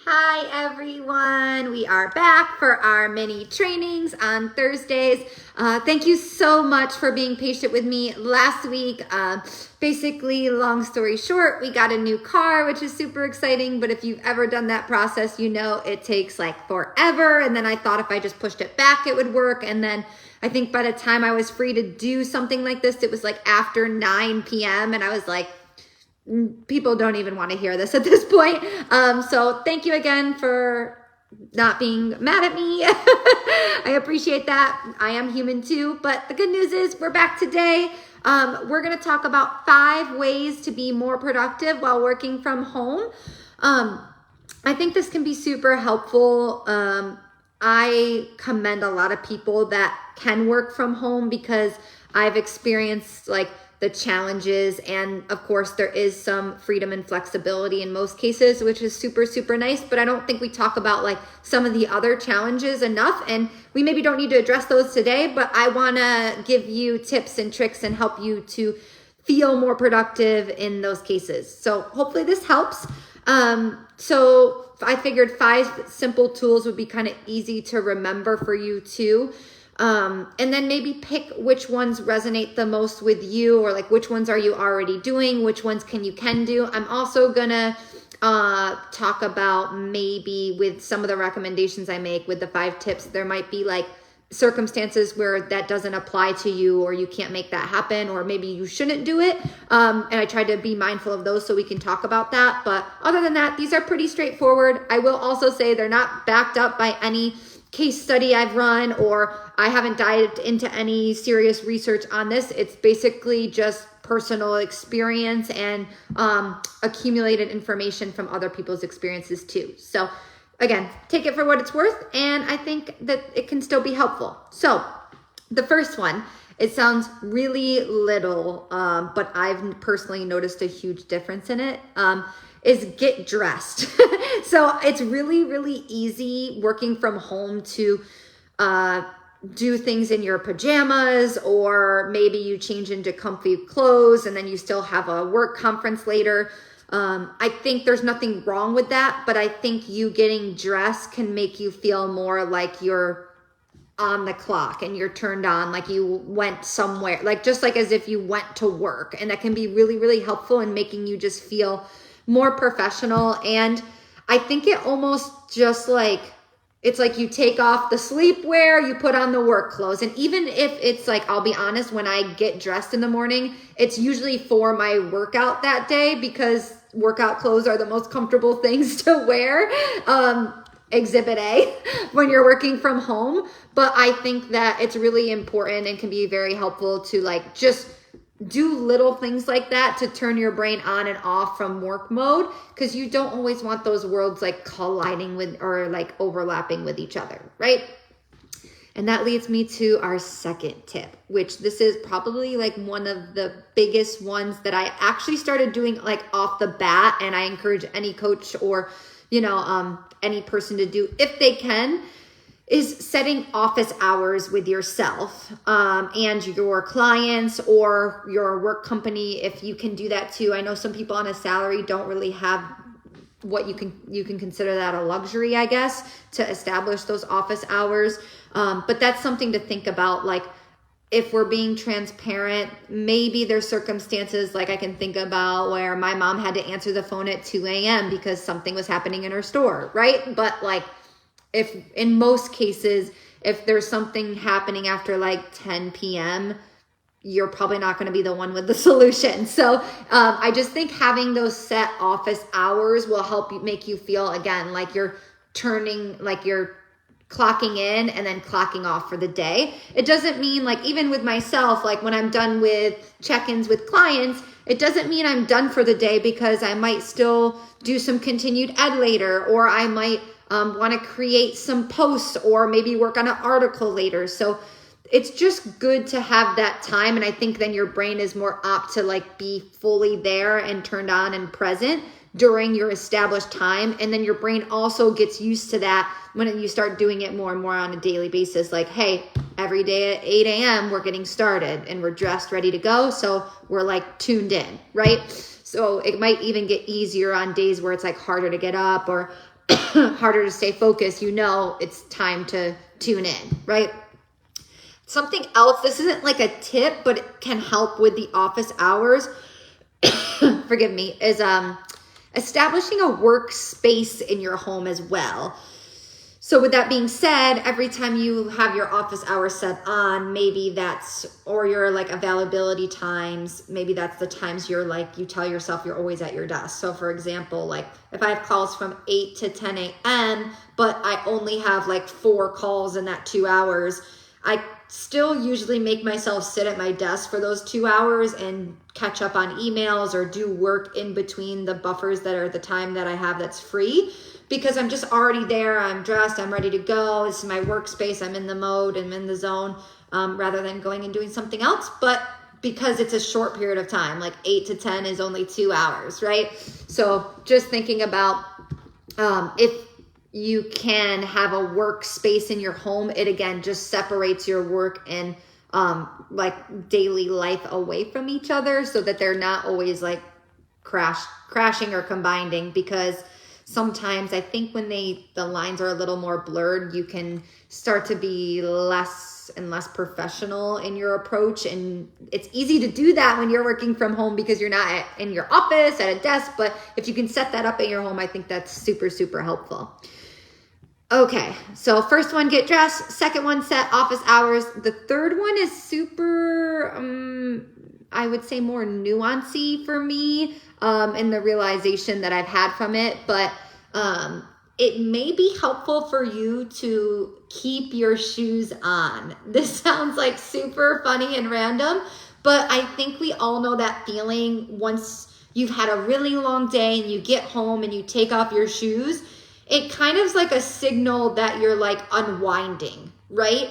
Hi everyone, we are back for our mini trainings on Thursdays. Thank you so much for being patient with me last week. Basically, long story short, we got a new car, which is super exciting, but if you've ever done that process, you know it takes like forever. And then I thought if I just pushed it back, it would work. And then I think by the time I was free to do something like this, it was like after 9 p.m. and I was like, people don't even want to hear this at this point. So thank you again for not being mad at me. I appreciate that. I am human too. But the good news is we're back today. We're going to talk about 5 ways to be more productive while working from home. I think this can be super helpful. I commend a lot of people that can work from home because I've experienced like the challenges, and of course there is some freedom and flexibility in most cases, which is super, super nice, but I don't think we talk about like some of the other challenges enough, and we maybe don't need to address those today, but I want to give you tips and tricks and help you to feel more productive in those cases. So hopefully this helps. So I figured 5 simple tools would be kind of easy to remember for you too. And then maybe pick which ones resonate the most with you, or like which ones are you already doing, which ones can do. I'm also gonna talk about maybe with some of the recommendations I make with the 5 tips, there might be like circumstances where that doesn't apply to you or you can't make that happen, or maybe you shouldn't do it. And I try to be mindful of those so we can talk about that. But other than that, these are pretty straightforward. I will also say they're not backed up by any case study I've run, or I haven't dived into any serious research on this. It's basically just personal experience and accumulated information from other people's experiences too. So again, take it for what it's worth, and I think that it can still be helpful. So the first one, it sounds really little, but I've personally noticed a huge difference in it, is get dressed. So it's really, really easy working from home to do things in your pajamas, or maybe you change into comfy clothes and then you still have a work conference later. I think there's nothing wrong with that, but I think you getting dressed can make you feel more like you're on the clock and you're turned on, like you went somewhere, like just like as if you went to work. And that can be really, really helpful in making you just feel more professional. And I think it almost just like, it's like you take off the sleepwear, you put on the work clothes. And even if it's like, I'll be honest, when I get dressed in the morning, it's usually for my workout that day, because workout clothes are the most comfortable things to wear. Exhibit A when you're working from home. But I think that it's really important and can be very helpful to like just do little things like that to turn your brain on and off from work mode, because you don't always want those worlds like colliding with or like overlapping with each other, right? And that leads me to our second tip, which this is probably like one of the biggest ones that I actually started doing like off the bat, and I encourage any coach or any person to do if they can, is setting office hours with yourself and your clients or your work company, if you can do that too. I know some people on a salary don't really have what you can consider that a luxury, I guess, to establish those office hours. But that's something to think about. Like, if we're being transparent, maybe there's circumstances like I can think about where my mom had to answer the phone at 2 a.m. because something was happening in her store, right? But like, if in most cases, if there's something happening after like 10 p.m., you're probably not going to be the one with the solution. So I just think having those set office hours will help you, make you feel, again, like you're clocking in and then clocking off for the day. It doesn't mean, like, even with myself, like when I'm done with check-ins with clients, it doesn't mean I'm done for the day, because I might still do some continued ed later, or I might want to create some posts, or maybe work on an article later. So it's just good to have that time. And I think then your brain is more apt to like be fully there and turned on and present during your established time. And then your brain also gets used to that when you start doing it more and more on a daily basis. Like, hey, every day at 8 a.m. we're getting started and we're dressed, ready to go. So we're like tuned in, right? So it might even get easier on days where it's like harder to get up, or harder to stay focused, you know it's time to tune in, right? Something else, this isn't like a tip, but it can help with the office hours, forgive me, is establishing a workspace in your home as well. So with that being said, every time you have your office hours set on, maybe that's, or your like availability times, maybe that's the times you're like, you tell yourself you're always at your desk. So for example, like if I have calls from 8 to 10 a.m., but I only have like 4 calls in that 2 hours, I still usually make myself sit at my desk for those 2 hours and catch up on emails or do work in between the buffers that are the time that I have that's free. Because I'm just already there, I'm dressed, I'm ready to go. This is my workspace, I'm in the mode, I'm in the zone, rather than going and doing something else. But because it's a short period of time, like 8 to 10 is only 2 hours, right? So just thinking about if you can have a workspace in your home, it again just separates your work and like daily life away from each other so that they're not always like crashing or combining, because sometimes I think when the lines are a little more blurred, you can start to be less and less professional in your approach. And it's easy to do that when you're working from home because you're not in your office at a desk. But if you can set that up at your home, I think that's super, super helpful. Okay, so first one, get dressed. Second one, set office hours. The third one is super, I would say more nuancy for me. And the realization that I've had from it, but it may be helpful for you to keep your shoes on. This sounds like super funny and random, but I think we all know that feeling once you've had a really long day and you get home and you take off your shoes. It kind of is like a signal that you're like unwinding, right?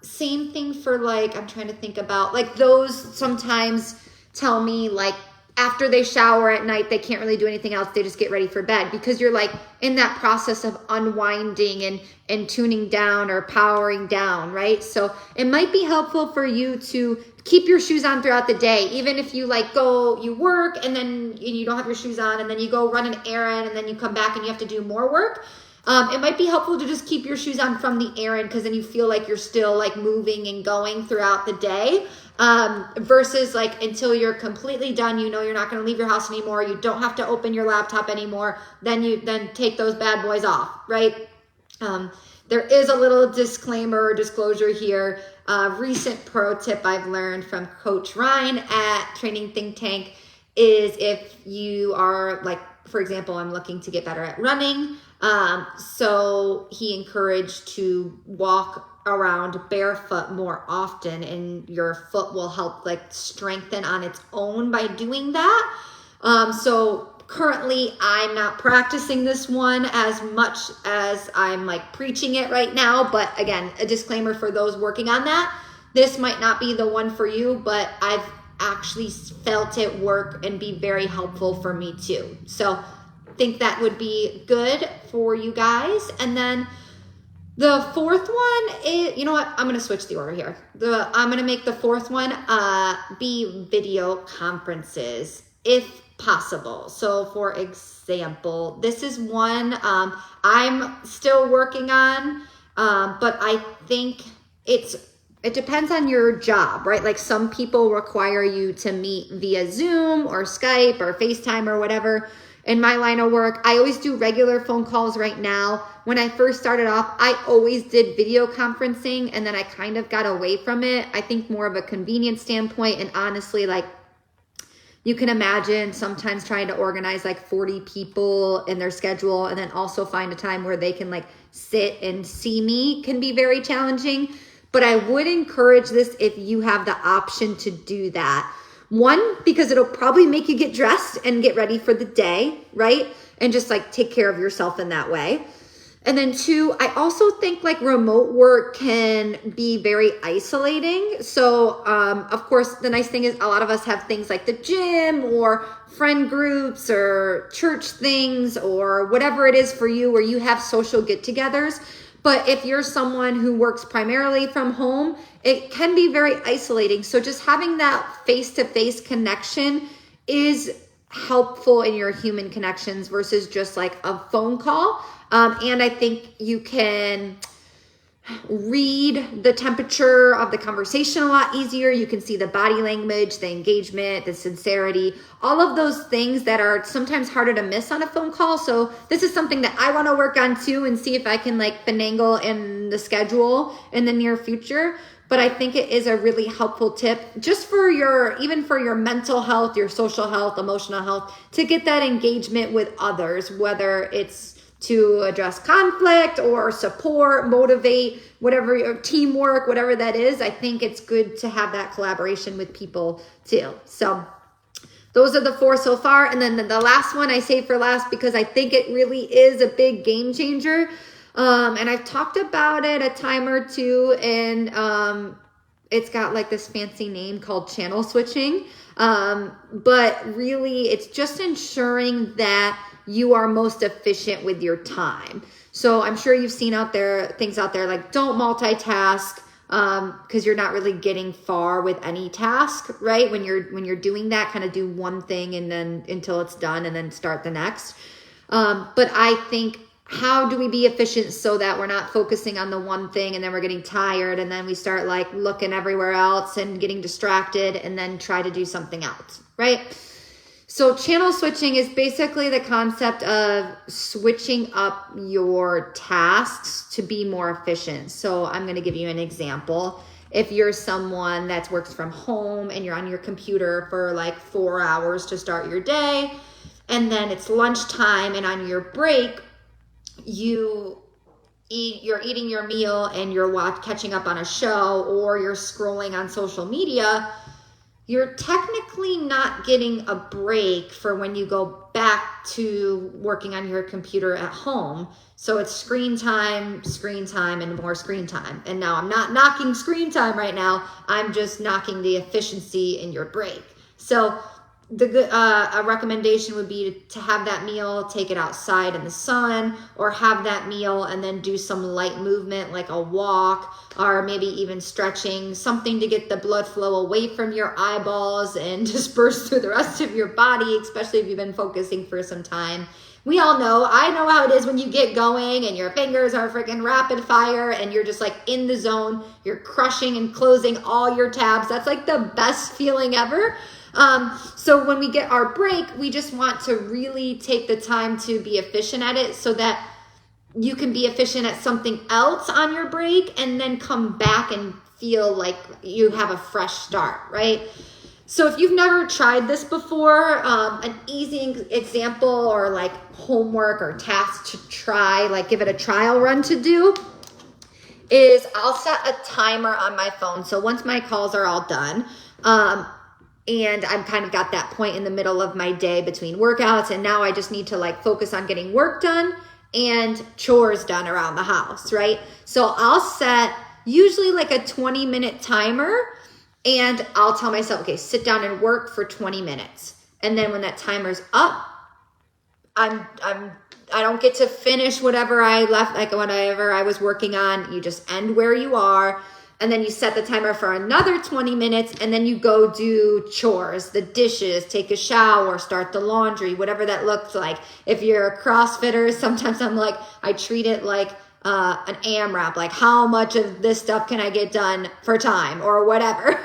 Same thing for like, I'm trying to think about like those sometimes tell me like, after they shower at night, they can't really do anything else. They just get ready for bed because you're like in that process of unwinding and tuning down or powering down, right? So it might be helpful for you to keep your shoes on throughout the day. Even if you like go, you work and then you don't have your shoes on and then you go run an errand and then you come back and you have to do more work. It might be helpful to just keep your shoes on from the errand because then you feel like you're still like moving and going throughout the day. Versus like until you're completely done, you know you're not going to leave your house anymore, you don't have to open your laptop anymore, then take those bad boys off, right? There is a little disclaimer or disclosure here. Recent pro tip I've learned from Coach Ryan at Training Think Tank is if you are like, for example, I'm looking to get better at running. So he encouraged to walk around barefoot more often, and your foot will help like strengthen on its own by doing that. So currently I'm not practicing this one as much as I'm like preaching it right now. But again, a disclaimer for those working on that. This might not be the one for you, but I've actually felt it work and be very helpful for me too. So I think that would be good for you guys. And then the fourth one is, you know what? I'm going to switch the order here. I'm going to make the fourth one be video conferences if possible. So for example, this is one I'm still working on, but I think it depends on your job, right? Like some people require you to meet via Zoom or Skype or FaceTime or whatever. In my line of work, I always do regular phone calls right now. When I first started off, I always did video conferencing and then I kind of got away from it. I think more of a convenience standpoint, and honestly, like you can imagine sometimes trying to organize like 40 people in their schedule and then also find a time where they can like sit and see me can be very challenging. But I would encourage this if you have the option to do that. One, because it'll probably make you get dressed and get ready for the day, right? And just like take care of yourself in that way. And then two, I also think like remote work can be very isolating. So of course, the nice thing is a lot of us have things like the gym or friend groups or church things or whatever it is for you where you have social get-togethers. But if you're someone who works primarily from home, it can be very isolating. So just having that face-to-face connection is helpful in your human connections versus just like a phone call. And I think you can read the temperature of the conversation a lot easier. You can see the body language, the engagement, the sincerity, all of those things that are sometimes harder to miss on a phone call. So this is something that I want to work on too and see if I can like finagle in the schedule in the near future. But I think it is a really helpful tip just for even for your mental health, your social health, emotional health, to get that engagement with others, whether it's to address conflict or support, motivate, whatever, teamwork, whatever that is. I think it's good to have that collaboration with people too. So those are the 4 so far. And then the last one I saved for last because I think it really is a big game changer. And I've talked about it a time or two, and it's got like this fancy name called channel switching. But really it's just ensuring that you are most efficient with your time. So I'm sure you've seen things out there like don't multitask, because you're not really getting far with any task, right? When you're doing that, kind of do one thing and then until it's done and then start the next. But I think, how do we be efficient so that we're not focusing on the one thing and then we're getting tired and then we start like looking everywhere else and getting distracted and then try to do something else, right? So channel switching is basically the concept of switching up your tasks to be more efficient. So I'm going to give you an example. If you're someone that works from home and you're on your computer for like 4 hours to start your day, and then it's lunchtime and on your break, you're eating your meal and you're catching up on a show or you're scrolling on social media, you're technically not getting a break for when you go back to working on your computer at home. So it's screen time, and more screen time. And now I'm not knocking screen time right now. I'm just knocking the efficiency in your break. So a recommendation would be to have that meal, take it outside in the sun, or have that meal and then do some light movement like a walk or maybe even stretching, something to get the blood flow away from your eyeballs and disperse through the rest of your body, especially if you've been focusing for some time. We all know, I know how it is when you get going and your fingers are freaking rapid fire and you're just like in the zone, you're crushing and closing all your tabs. That's like the best feeling ever. So when we get our break, we just want to really take the time to be efficient at it so that you can be efficient at something else on your break and then come back and feel like you have a fresh start, right? So if you've never tried this before, an easy example or like homework or task to try, like give it a trial run to do, is I'll set a timer on my phone. So once my calls are all done, and I'm kind of got that point in the middle of my day between workouts, and now I just need to like focus on getting work done and chores done around the house, right? So I'll set usually like a 20-minute timer, and I'll tell myself, okay, sit down and work for 20 minutes. And then when that timer's up, I don't get to finish whatever I left, like whatever I was working on. You just end where you are. And then you set the timer for another 20 minutes, and then you go do chores, the dishes, take a shower, start the laundry, whatever that looks like. If you're a CrossFitter, sometimes I treat it like an AMRAP, like how much of this stuff can I get done for time or whatever.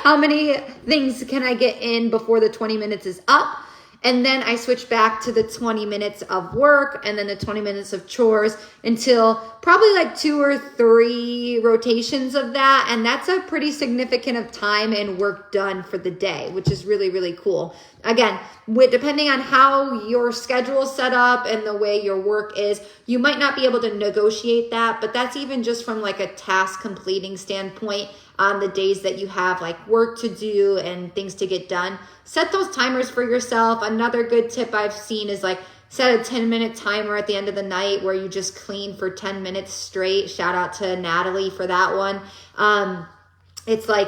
How many things can I get in before the 20 minutes is up? And then I switch back to the 20 minutes of work and then the 20 minutes of chores until probably like 2 or 3 rotations of that. And that's a pretty significant of time and work done for the day, which is really, really cool. Again, depending on how your schedule is set up and the way your work is, you might not be able to negotiate that, but that's even just from like a task completing standpoint. On the days that you have like work to do and things to get done, set those timers for yourself. Another good tip I've seen is like set a 10-minute timer at the end of the night where you just clean for 10 minutes straight. Shout out to Natalie for that one. It's like,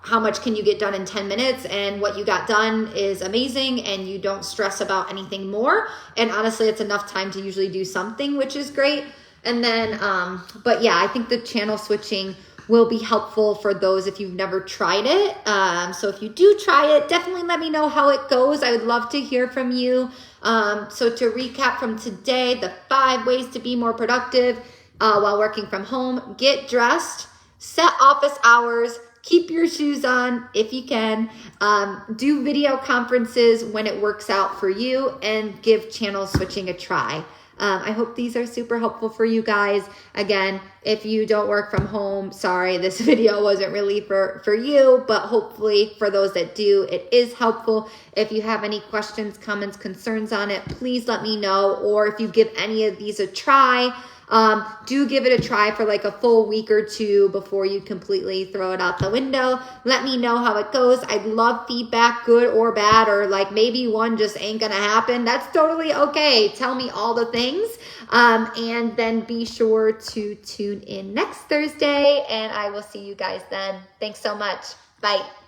how much can you get done in 10 minutes? And what you got done is amazing and you don't stress about anything more. And honestly, it's enough time to usually do something, which is great. And then, but yeah, I think the channel switching will be helpful for those if you've never tried it. So if you do try it, definitely let me know how it goes. I would love to hear from you. So to recap from today, the 5 ways to be more productive while working from home: get dressed, set office hours, keep your shoes on if you can, do video conferences when it works out for you, and give channel switching a try. I hope these are super helpful for you guys. Again, if you don't work from home, sorry, this video wasn't really for you, but hopefully for those that do, it is helpful. If you have any questions, comments, concerns on it, please let me know. Or if you give any of these a try, do give it a try for like a full week or 2 before you completely throw it out the window. Let me know how it goes. I'd love feedback, good or bad, or like maybe one just ain't gonna happen. That's totally okay. Tell me all the things. And then be sure to tune in next Thursday, and I will see you guys then. Thanks so much. Bye.